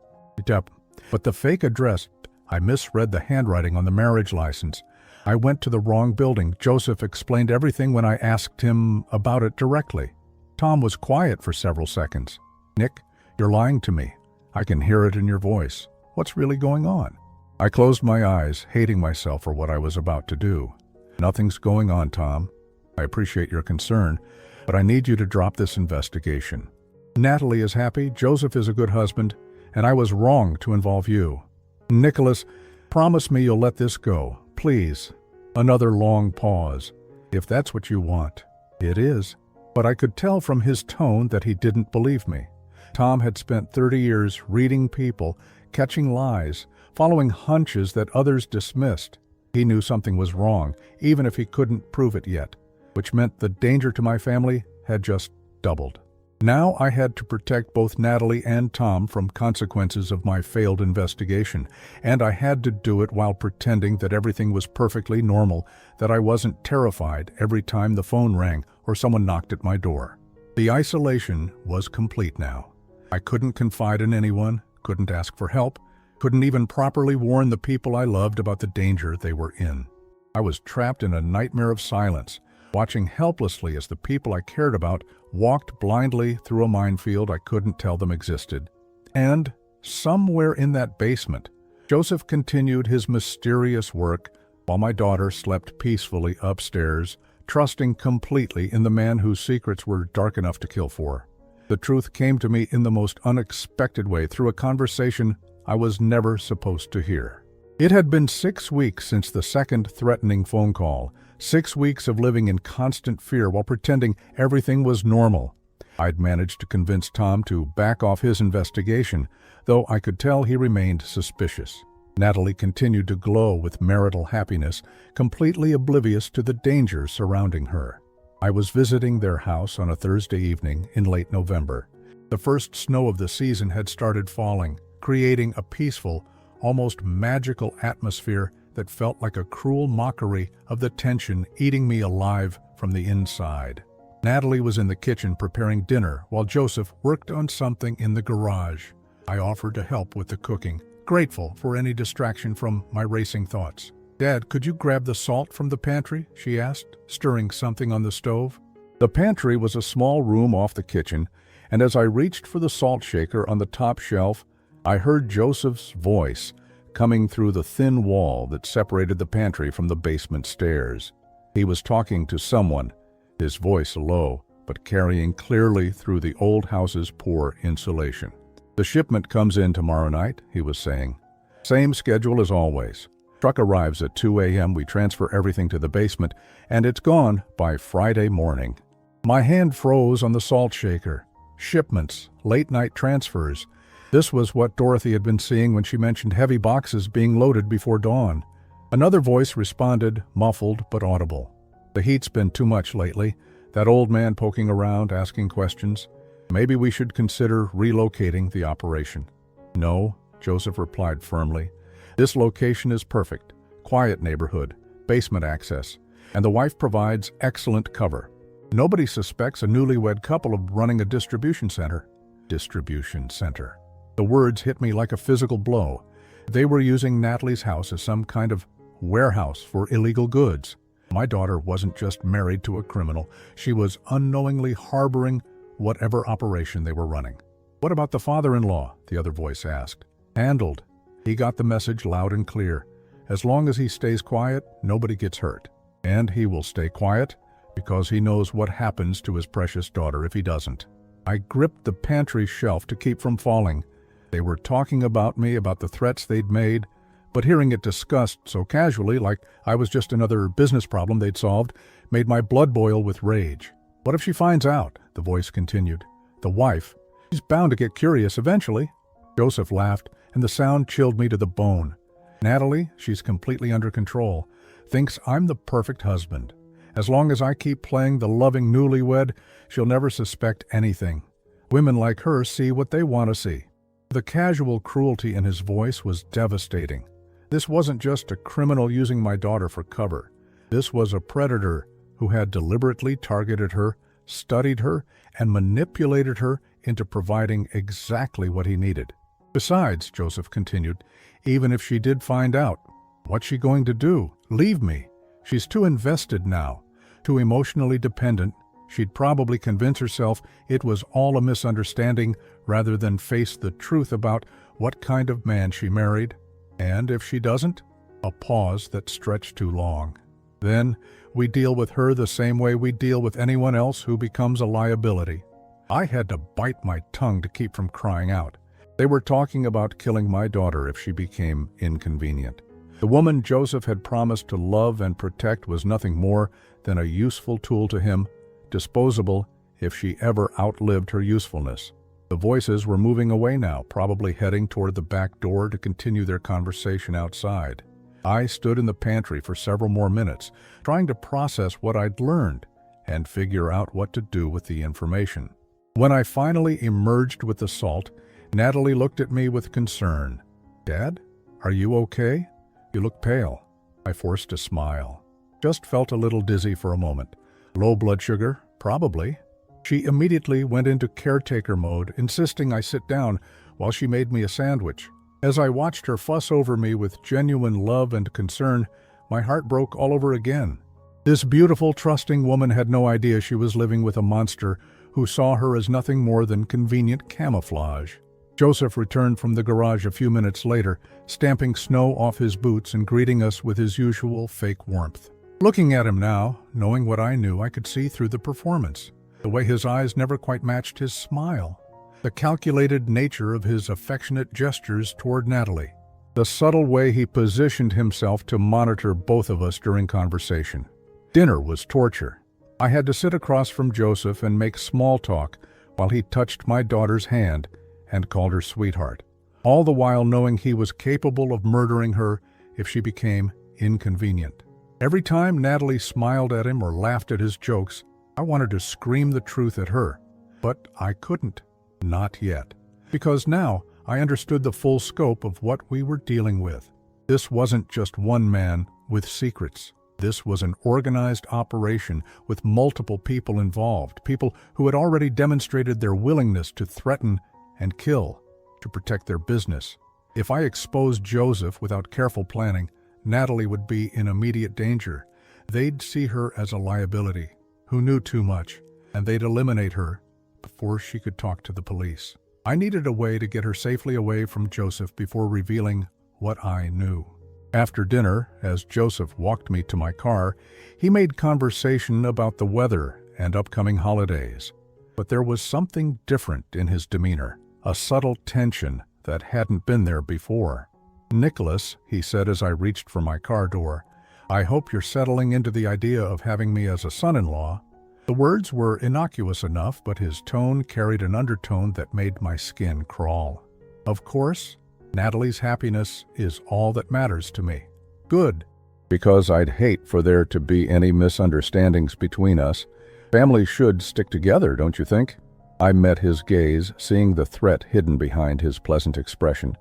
But the fake address, I misread the handwriting on the marriage license. I went to the wrong building. Joseph explained everything when I asked him about it directly. Tom was quiet for several seconds. Nick, you're lying to me. I can hear it in your voice. What's really going on? I closed my eyes, hating myself for what I was about to do. Nothing's going on, Tom. I appreciate your concern, but I need you to drop this investigation. Natalie is happy, Joseph is a good husband, and I was wrong to involve you. Nicholas, promise me you'll let this go, please. Another long pause. If that's what you want, it is. But I could tell from his tone that he didn't believe me. Tom had spent 30 years reading people, catching lies, following hunches that others dismissed. He knew something was wrong, even if he couldn't prove it yet, which meant the danger to my family had just doubled. Now I had to protect both Natalie and Tom from consequences of my failed investigation, and I had to do it while pretending that everything was perfectly normal, that I wasn't terrified every time the phone rang or someone knocked at my door. The isolation was complete now. I couldn't confide in anyone, couldn't ask for help, couldn't even properly warn the people I loved about the danger they were in. I was trapped in a nightmare of silence, watching helplessly as the people I cared about walked blindly through a minefield I couldn't tell them existed. And somewhere in that basement, Joseph continued his mysterious work while my daughter slept peacefully upstairs, trusting completely in the man whose secrets were dark enough to kill for. The truth came to me in the most unexpected way through a conversation I was never supposed to hear. It had been 6 weeks since the second threatening phone call, 6 weeks of living in constant fear while pretending everything was normal. I'd managed to convince Tom to back off his investigation, though I could tell he remained suspicious. Natalie continued to glow with marital happiness, completely oblivious to the dangers surrounding her. I was visiting their house on a Thursday evening in late November. The first snow of the season had started falling, creating a peaceful, almost magical atmosphere that felt like a cruel mockery of the tension eating me alive from the inside. Natalie was in the kitchen preparing dinner while Joseph worked on something in the garage. I offered to help with the cooking, grateful for any distraction from my racing thoughts. "Dad, could you grab the salt from the pantry?" she asked, stirring something on the stove. The pantry was a small room off the kitchen, and as I reached for the salt shaker on the top shelf, I heard Joseph's voice coming through the thin wall that separated the pantry from the basement stairs. He was talking to someone, his voice low, but carrying clearly through the old house's poor insulation. "The shipment comes in tomorrow night," he was saying. "Same schedule as always. Truck arrives at 2 a.m., we transfer everything to the basement, and it's gone by Friday morning." My hand froze on the salt shaker. Shipments, late-night transfers. This was what Dorothy had been seeing when she mentioned heavy boxes being loaded before dawn. Another voice responded, muffled but audible. "The heat's been too much lately. That old man poking around, asking questions. Maybe we should consider relocating the operation." "No," Joseph replied firmly. "This location is perfect. Quiet neighborhood, basement access, and the wife provides excellent cover. Nobody suspects a newlywed couple of running a distribution center." Distribution center. The words hit me like a physical blow. They were using Natalie's house as some kind of warehouse for illegal goods. My daughter wasn't just married to a criminal. She was unknowingly harboring whatever operation they were running. "What about the father-in-law?" the other voice asked. "Handled." He got the message loud and clear. As long as he stays quiet, nobody gets hurt. And he will stay quiet because he knows what happens to his precious daughter if he doesn't. I gripped the pantry shelf to keep from falling. They were talking about me, about the threats they'd made, but hearing it discussed so casually, like I was just another business problem they'd solved, made my blood boil with rage. "What if she finds out?" the voice continued. "The wife. She's bound to get curious eventually." Joseph laughed, and the sound chilled me to the bone. "Natalie, she's completely under control. Thinks I'm the perfect husband. As long as I keep playing the loving newlywed, she'll never suspect anything. Women like her see what they want to see." The casual cruelty in his voice was devastating. This wasn't just a criminal using my daughter for cover. This was a predator who had deliberately targeted her, studied her, and manipulated her into providing exactly what he needed. "Besides," Joseph continued, "even if she did find out, what's she going to do? Leave me? She's too invested now, too emotionally dependent. She'd probably convince herself it was all a misunderstanding rather than face the truth about what kind of man she married. And if she doesn't?" A pause that stretched too long. "Then we deal with her the same way we deal with anyone else who becomes a liability." I had to bite my tongue to keep from crying out. They were talking about killing my daughter if she became inconvenient. The woman Joseph had promised to love and protect was nothing more than a useful tool to him, disposable if she ever outlived her usefulness. The voices were moving away now, probably heading toward the back door to continue their conversation outside. I stood in the pantry for several more minutes, trying to process what I'd learned and figure out what to do with the information. When I finally emerged with the salt, Natalie looked at me with concern. "Dad, are you okay? You look pale." I forced a smile. "Just felt a little dizzy for a moment. Low blood sugar? Probably." She immediately went into caretaker mode, insisting I sit down while she made me a sandwich. As I watched her fuss over me with genuine love and concern, my heart broke all over again. This beautiful, trusting woman had no idea she was living with a monster who saw her as nothing more than convenient camouflage. Joseph returned from the garage a few minutes later, stamping snow off his boots and greeting us with his usual fake warmth. Looking at him now, knowing what I knew, I could see through the performance. The way his eyes never quite matched his smile. The calculated nature of his affectionate gestures toward Natalie. The subtle way he positioned himself to monitor both of us during conversation. Dinner was torture. I had to sit across from Joseph and make small talk while he touched my daughter's hand and called her sweetheart, all the while knowing he was capable of murdering her if she became inconvenient. Every time Natalie smiled at him or laughed at his jokes, I wanted to scream the truth at her, but I couldn't. Not yet. Because now I understood the full scope of what we were dealing with. This wasn't just one man with secrets. This was an organized operation with multiple people involved, people who had already demonstrated their willingness to threaten and kill to protect their business. If I exposed Joseph without careful planning, Natalie would be in immediate danger. They'd see her as a liability who knew too much, and they'd eliminate her before she could talk to the police. I needed a way to get her safely away from Joseph before revealing what I knew. After dinner, as Joseph walked me to my car, he made conversation about the weather and upcoming holidays. But there was something different in his demeanor, a subtle tension that hadn't been there before. "Nicholas," he said as I reached for my car door, "I hope you're settling into the idea of having me as a son-in-law." The words were innocuous enough, but his tone carried an undertone that made my skin crawl. Of course, Natalie's happiness is all that matters to me. Good. Because I'd hate for there to be any misunderstandings between us. Families should stick together, don't you think? I met his gaze, seeing the threat hidden behind his pleasant expression.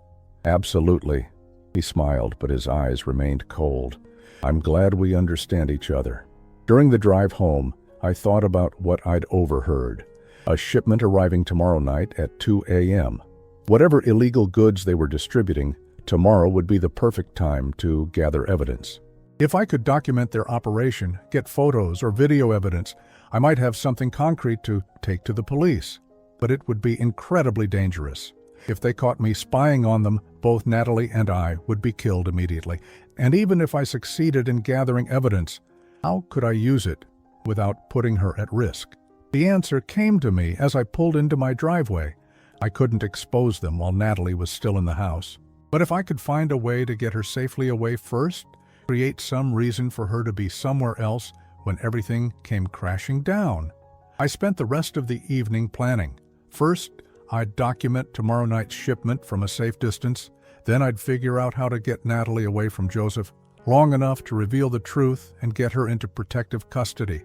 Absolutely. He smiled, but his eyes remained cold. I'm glad we understand each other. During the drive home, I thought about what I'd overheard. A shipment arriving tomorrow night at 2 a.m. Whatever illegal goods they were distributing, tomorrow would be the perfect time to gather evidence. If I could document their operation, get photos or video evidence, I might have something concrete to take to the police. But it would be incredibly dangerous. If they caught me spying on them, both Natalie and I would be killed immediately. And even if I succeeded in gathering evidence, how could I use it without putting her at risk? The answer came to me as I pulled into my driveway. I couldn't expose them while Natalie was still in the house. But if I could find a way to get her safely away first, create some reason for her to be somewhere else when everything came crashing down. I spent the rest of the evening planning. First, I'd document tomorrow night's shipment from a safe distance. Then I'd figure out how to get Natalie away from Joseph long enough to reveal the truth and get her into protective custody.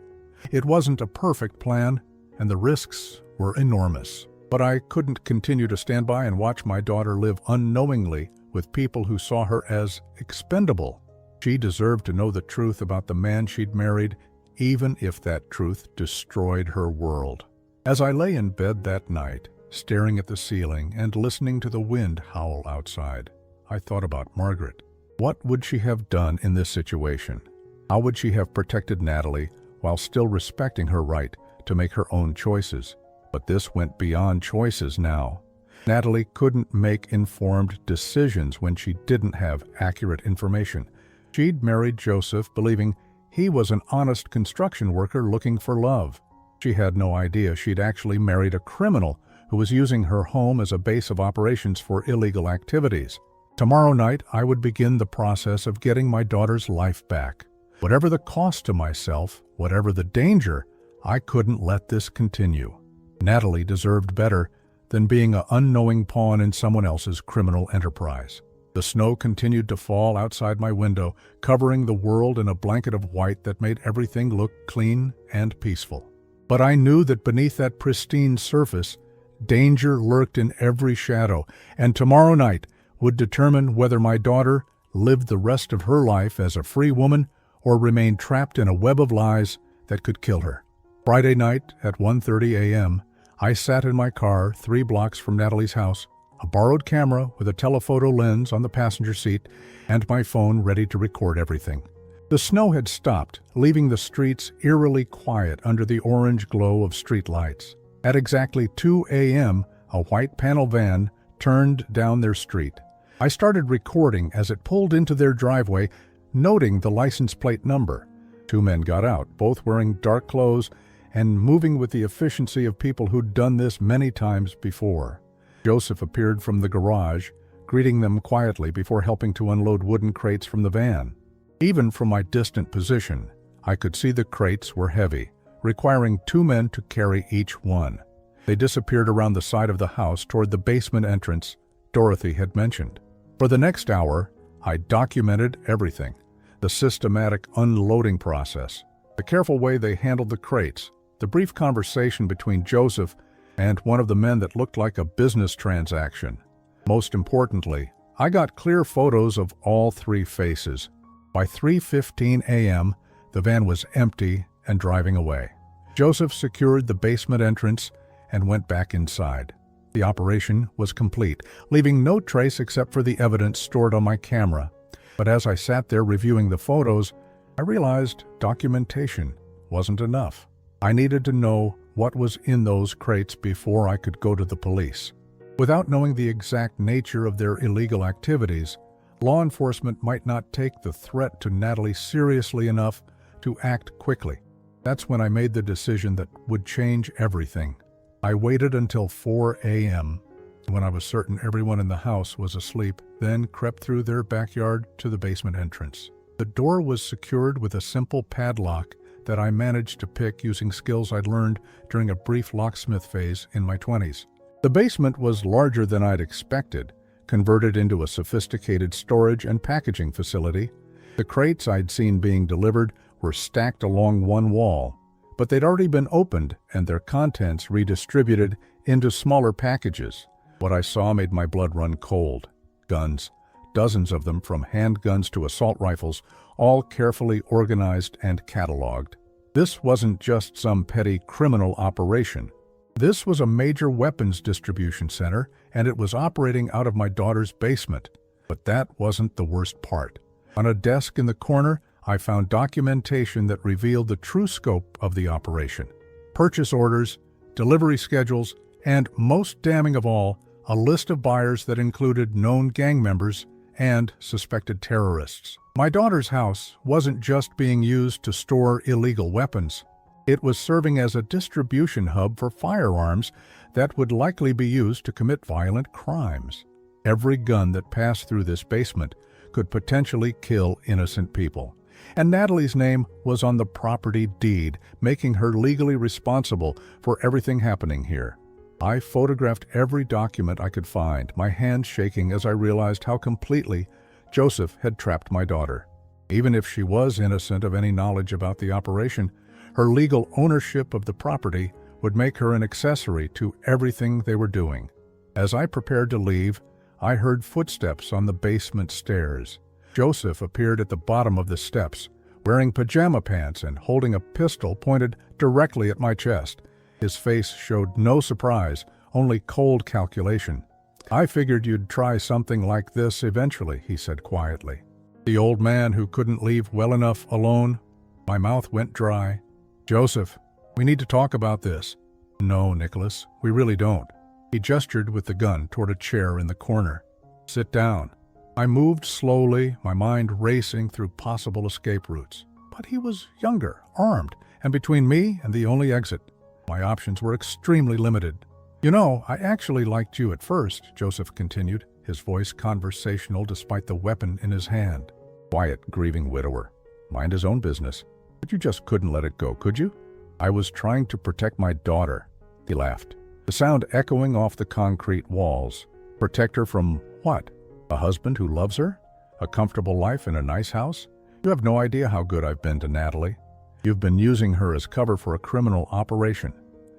It wasn't a perfect plan, and the risks were enormous. But I couldn't continue to stand by and watch my daughter live unknowingly with people who saw her as expendable. She deserved to know the truth about the man she'd married, even if that truth destroyed her world. As I lay in bed that night, staring at the ceiling and listening to the wind howl outside, I thought about Margaret. What would she have done in this situation? How would she have protected Natalie while still respecting her right to make her own choices? But this went beyond choices now. Natalie couldn't make informed decisions when she didn't have accurate information. She'd married Joseph believing he was an honest construction worker looking for love. She had no idea she'd actually married a criminal who was using her home as a base of operations for illegal activities. Tomorrow night, I would begin the process of getting my daughter's life back. Whatever the cost to myself, whatever the danger, I couldn't let this continue. Natalie deserved better than being an unknowing pawn in someone else's criminal enterprise. The snow continued to fall outside my window, covering the world in a blanket of white that made everything look clean and peaceful. But I knew that beneath that pristine surface, danger lurked in every shadow, and tomorrow night would determine whether my daughter lived the rest of her life as a free woman or remained trapped in a web of lies that could kill her. Friday night at 1:30 a.m., I sat in my car 3 blocks from Natalie's house, a borrowed camera with a telephoto lens on the passenger seat, and my phone ready to record everything. The snow had stopped, leaving the streets eerily quiet under the orange glow of street lights. At exactly 2 a.m., a white panel van turned down their street. I started recording as it pulled into their driveway, noting the license plate number. 2 men got out, both wearing dark clothes and moving with the efficiency of people who'd done this many times before. Joseph appeared from the garage, greeting them quietly before helping to unload wooden crates from the van. Even from my distant position, I could see the crates were heavy, requiring 2 men to carry each one. They disappeared around the side of the house toward the basement entrance Dorothy had mentioned. For the next hour, I documented everything: the systematic unloading process, the careful way they handled the crates, the brief conversation between Joseph and one of the men that looked like a business transaction. Most importantly, I got clear photos of all 3 faces. By 3:15 a.m., the van was empty and driving away. Joseph secured the basement entrance and went back inside. The operation was complete, leaving no trace except for the evidence stored on my camera. But as I sat there reviewing the photos, I realized documentation wasn't enough. I needed to know what was in those crates before I could go to the police. Without knowing the exact nature of their illegal activities, law enforcement might not take the threat to Natalie seriously enough to act quickly. That's when I made the decision that would change everything. I waited until 4 a.m., when I was certain everyone in the house was asleep, then crept through their backyard to the basement entrance. The door was secured with a simple padlock that I managed to pick using skills I'd learned during a brief locksmith phase in my 20s. The basement was larger than I'd expected, converted into a sophisticated storage and packaging facility. The crates I'd seen being delivered were stacked along one wall, but they'd already been opened and their contents redistributed into smaller packages. What I saw made my blood run cold. Guns, dozens of them, from handguns to assault rifles, all carefully organized and cataloged. This wasn't just some petty criminal operation. This was a major weapons distribution center, and it was operating out of my daughter's basement. But that wasn't the worst part. On a desk in the corner, I found documentation that revealed the true scope of the operation: purchase orders, delivery schedules, and, most damning of all, a list of buyers that included known gang members and suspected terrorists. My daughter's house wasn't just being used to store illegal weapons. It was serving as a distribution hub for firearms that would likely be used to commit violent crimes. Every gun that passed through this basement could potentially kill innocent people. And Natalie's name was on the property deed, making her legally responsible for everything happening here. I photographed every document I could find, my hands shaking as I realized how completely Joseph had trapped my daughter. Even if she was innocent of any knowledge about the operation, her legal ownership of the property would make her an accessory to everything they were doing. As I prepared to leave, I heard footsteps on the basement stairs. Joseph appeared at the bottom of the steps, wearing pajama pants and holding a pistol pointed directly at my chest. His face showed no surprise, only cold calculation. "I figured you'd try something like this eventually," he said quietly. The old man who couldn't leave well enough alone. My mouth went dry. "Joseph, we need to talk about this." "No, Nicholas, we really don't." He gestured with the gun toward a chair in the corner. "Sit down." I moved slowly, my mind racing through possible escape routes. But he was younger, armed, and between me and the only exit, my options were extremely limited. "You know, I actually liked you at first," Joseph continued. his voice conversational despite the weapon in his hand. Quiet, grieving widower. Mind his own business. But you just couldn't let it go, could you? I was trying to protect my daughter. He laughed, the sound echoing off the concrete walls. Protect her from what? A husband who loves her? A comfortable life in a nice house? You have no idea how good I've been to Natalie. You've been using her as cover for a criminal operation.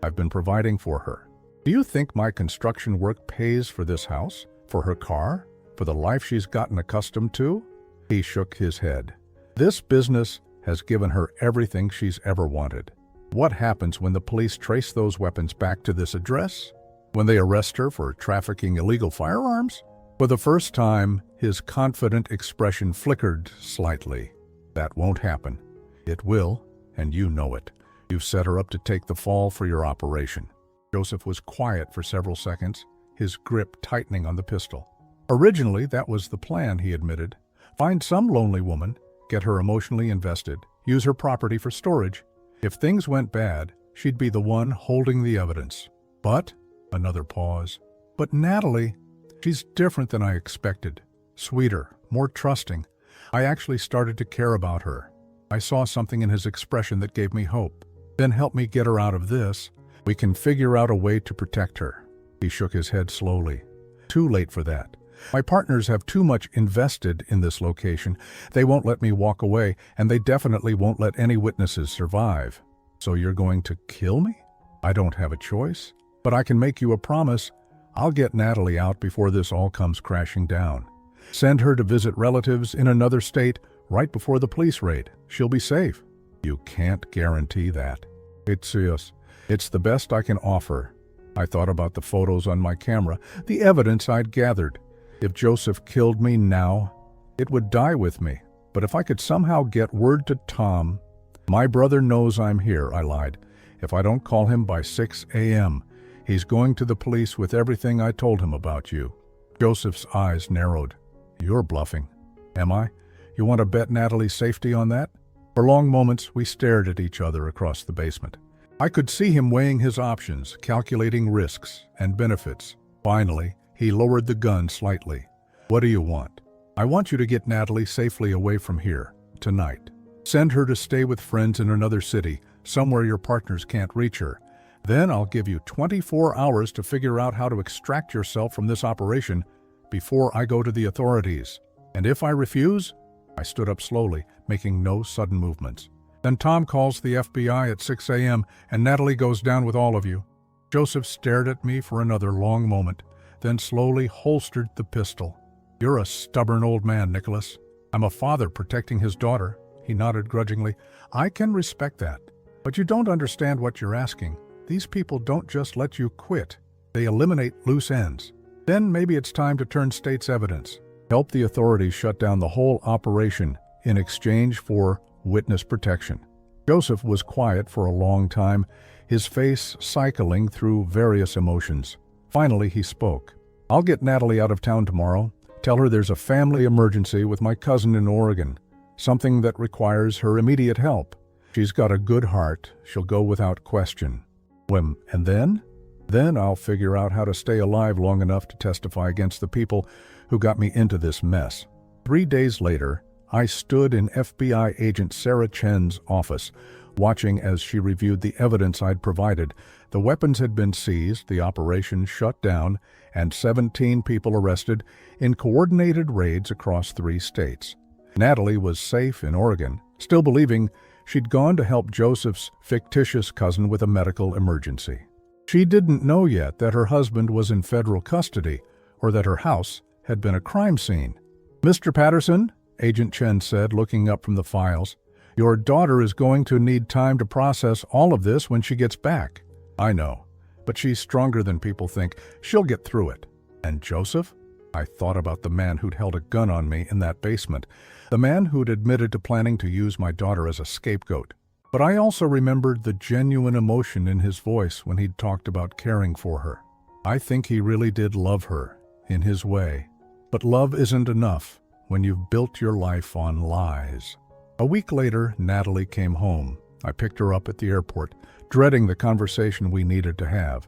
I've been providing for her. Do you think my construction work pays for this house? For her car? For the life she's gotten accustomed to? He shook his head. This business has given her everything she's ever wanted. What happens when the police trace those weapons back to this address? When they arrest her for trafficking illegal firearms? For the first time, his confident expression flickered slightly. That won't happen. It will, and you know it. You've set her up to take the fall for your operation. Joseph was quiet for several seconds, his grip tightening on the pistol. Originally, that was the plan, he admitted. Find some lonely woman, get her emotionally invested, use her property for storage. If things went bad, she'd be the one holding the evidence. But, another pause. But Natalie, she's different than I expected. Sweeter, more trusting. I actually started to care about her. I saw something in his expression that gave me hope. Then help me get her out of this. We can figure out a way to protect her. He shook his head slowly. Too late for that. My partners have too much invested in this location. They won't let me walk away, and they definitely won't let any witnesses survive. So you're going to kill me? I don't have a choice. But I can make you a promise. I'll get Natalie out before this all comes crashing down. Send her to visit relatives in another state right before the police raid. She'll be safe. You can't guarantee that. It's the best I can offer. I thought about the photos on my camera, the evidence I'd gathered. If Joseph killed me now, it would die with me. But if I could somehow get word to Tom, my brother knows I'm here, I lied. If I don't call him by 6 a.m., he's going to the police with everything I told him about you. Joseph's eyes narrowed. You're bluffing. Am I? You want to bet Natalie's safety on that? For long moments, we stared at each other across the basement. I could see him weighing his options, calculating risks and benefits. Finally, he lowered the gun slightly. What do you want? I want you to get Natalie safely away from here, tonight. Send her to stay with friends in another city, somewhere your partners can't reach her. Then I'll give you 24 hours to figure out how to extract yourself from this operation before I go to the authorities. And if I refuse? I stood up slowly, making no sudden movements. Then Tom calls the FBI at 6 a.m. and Natalie goes down with all of you. Joseph stared at me for another long moment, then slowly holstered the pistol. You're a stubborn old man, Nicholas. I'm a father protecting his daughter. He nodded grudgingly. I can respect that. But you don't understand what you're asking. These people don't just let you quit. They eliminate loose ends. Then maybe it's time to turn state's evidence. Help the authorities shut down the whole operation in exchange for witness protection. Joseph was quiet for a long time, his face cycling through various emotions. Finally, he spoke. I'll get Natalie out of town tomorrow. Tell her there's a family emergency with my cousin in Oregon, something that requires her immediate help. She's got a good heart. She'll go without question. And then? Then I'll figure out how to stay alive long enough to testify against the people who got me into this mess. 3 days later, I stood in FBI agent Sarah Chen's office, watching as she reviewed the evidence I'd provided. The weapons had been seized, the operation shut down, and 17 people arrested in coordinated raids across 3 states. Natalie was safe in Oregon, still believing she'd gone to help Joseph's fictitious cousin with a medical emergency. She didn't know yet that her husband was in federal custody or that her house had been a crime scene. Mr. Patterson, Agent Chen said, looking up from the files, your daughter is going to need time to process all of this when she gets back. I know, but she's stronger than people think. She'll get through it. And Joseph? I thought about the man who'd held a gun on me in that basement, the man who'd admitted to planning to use my daughter as a scapegoat. But I also remembered the genuine emotion in his voice when he'd talked about caring for her. I think he really did love her, in his way. But love isn't enough when you've built your life on lies. A week later, Natalie came home. I picked her up at the airport, dreading the conversation we needed to have.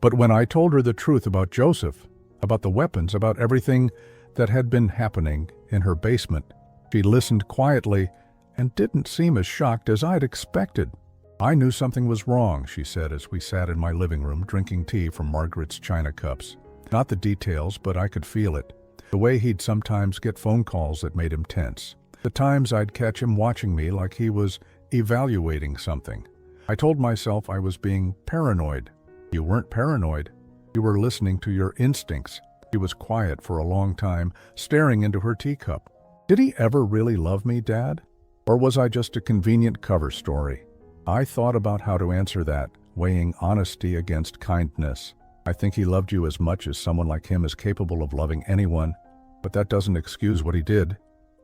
But when I told her the truth about Joseph, about the weapons, about everything that had been happening in her basement. She listened quietly and didn't seem as shocked as I'd expected. "I knew something was wrong," she said as we sat in my living room drinking tea from Margaret's china cups. Not the details, but I could feel it. The way he'd sometimes get phone calls that made him tense. The times I'd catch him watching me like he was evaluating something. I told myself I was being paranoid. "You weren't paranoid. You were listening to your instincts." She was quiet for a long time, staring into her teacup. "Did he ever really love me, Dad? Or was I just a convenient cover story?" I thought about how to answer that, weighing honesty against kindness. "I think he loved you as much as someone like him is capable of loving anyone, but that doesn't excuse what he did."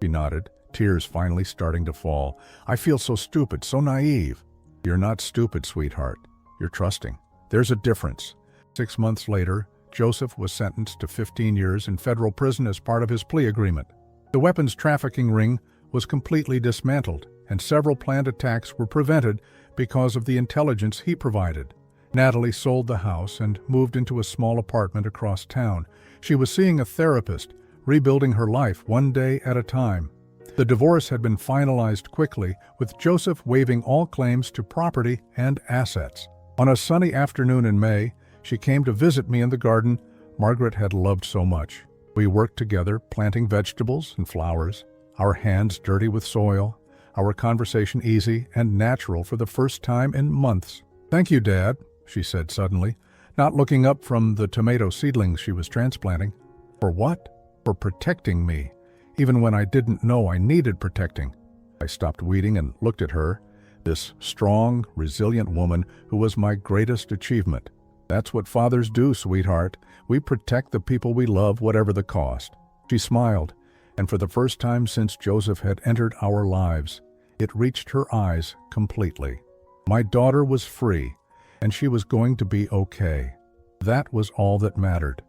She nodded, tears finally starting to fall. "I feel so stupid, so naive." "You're not stupid, sweetheart. You're trusting. There's a difference." 6 months later, Joseph was sentenced to 15 years in federal prison as part of his plea agreement. The weapons trafficking ring was completely dismantled, and several planned attacks were prevented because of the intelligence he provided. Natalie sold the house and moved into a small apartment across town. She was seeing a therapist, rebuilding her life one day at a time. The divorce had been finalized quickly, with Joseph waiving all claims to property and assets. On a sunny afternoon in May, she came to visit me in the garden Margaret had loved so much. We worked together, planting vegetables and flowers, our hands dirty with soil, our conversation easy and natural for the first time in months. "Thank you, Dad," she said suddenly, not looking up from the tomato seedlings she was transplanting. "For what?" "For protecting me, even when I didn't know I needed protecting." I stopped weeding and looked at her, this strong, resilient woman who was my greatest achievement. "That's what fathers do, sweetheart. We protect the people we love, whatever the cost." She smiled, and for the first time since Joseph had entered our lives, it reached her eyes completely. My daughter was free, and she was going to be okay. That was all that mattered.